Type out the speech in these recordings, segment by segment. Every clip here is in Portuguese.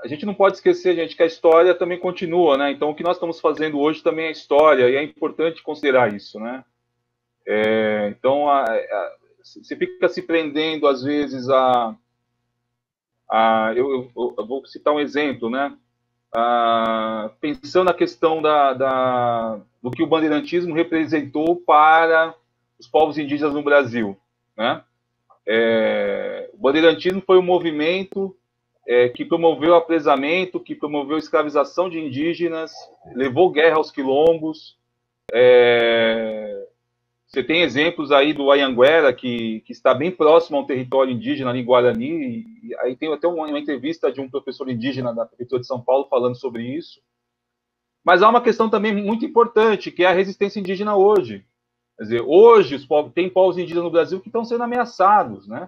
a gente não pode esquecer, gente, que a história também continua, né? Então, o que nós estamos fazendo hoje também é história, e é importante considerar isso, né? Então, você fica se prendendo, às vezes, eu vou citar um exemplo, né? Pensando na questão do que o bandeirantismo representou para os povos indígenas no Brasil, né? O bandeirantismo foi um movimento que promoveu o apresamento, que promoveu a escravização de indígenas, levou guerra aos quilombos. Você tem exemplos aí do Anhanguera, que está bem próximo ao território indígena ali em Guarani, e aí tem até uma entrevista de um professor indígena da Prefeitura de São Paulo falando sobre isso. Mas há uma questão também muito importante, que é a resistência indígena hoje. Quer dizer, hoje tem povos indígenas no Brasil que estão sendo ameaçados, né?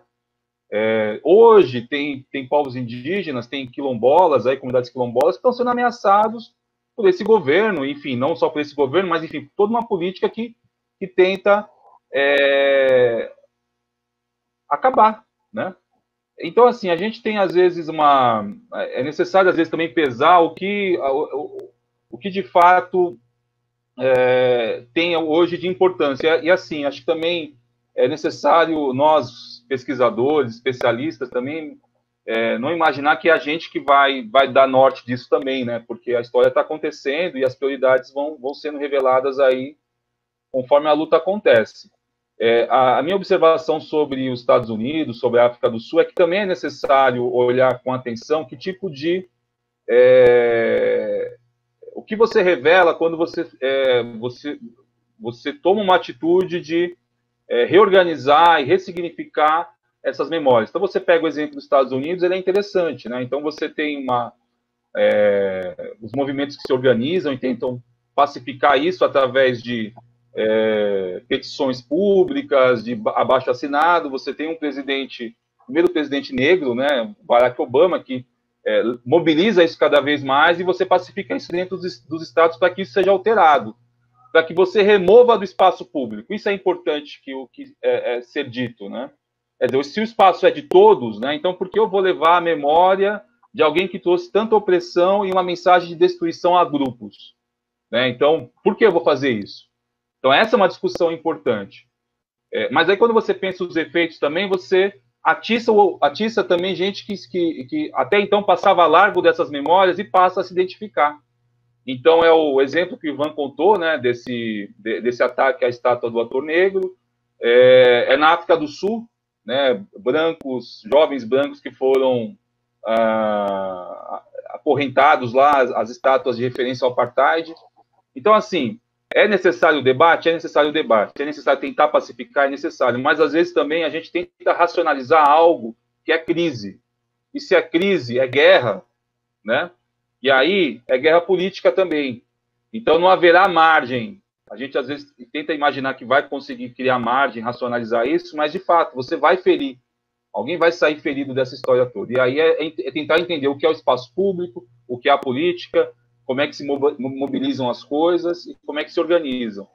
Hoje tem povos indígenas, tem quilombolas, aí, comunidades quilombolas, que estão sendo ameaçados por esse governo, enfim, não só por esse governo, mas, enfim, toda uma política que tenta acabar, né? Então, assim, a gente tem, às vezes, é necessário, às vezes, também pesar o que de fato tem hoje de importância. E, assim, acho que também é necessário nós, pesquisadores, especialistas, também não imaginar que é a gente que vai dar norte disso também, né? Porque a história está acontecendo e as prioridades vão sendo reveladas aí conforme a luta acontece. A minha observação sobre os Estados Unidos, sobre a África do Sul, é que também é necessário olhar com atenção que tipo de o que você revela quando você toma uma atitude de reorganizar e ressignificar essas memórias. Então, você pega o exemplo dos Estados Unidos, ele é interessante, né? Então, você tem os movimentos que se organizam e tentam pacificar isso através de petições públicas, de abaixo-assinado. Você tem primeiro presidente negro, né, Barack Obama, que mobiliza isso cada vez mais, e você pacifica isso dentro dos estados para que isso seja alterado, para que você remova do espaço público. Isso é importante que ser dito, né? Quer dizer, se o espaço é de todos, né, então por que eu vou levar a memória de alguém que trouxe tanta opressão e uma mensagem de destruição a grupos? Né? Então, por que eu vou fazer isso? Então, essa é uma discussão importante. Mas aí, quando você pensa os efeitos também, você atiça também gente que até então passava largo dessas memórias e passa a se identificar. Então, é o exemplo que o Ivan contou, né, desse ataque à estátua do ator negro. Na África do Sul, né, jovens brancos que foram acorrentados lá, as estátuas de referência ao apartheid. Então, assim, é necessário o debate? É necessário o debate. É necessário tentar pacificar? É necessário. Mas, às vezes, também a gente tenta racionalizar algo que é crise. E se é crise, é guerra, né? E aí, é guerra política também. Então, não haverá margem. A gente, às vezes, tenta imaginar que vai conseguir criar margem, racionalizar isso, mas, de fato, você vai ferir. Alguém vai sair ferido dessa história toda. E aí é tentar entender o que é o espaço público, o que é a política, como é que se mobilizam as coisas e como é que se organizam.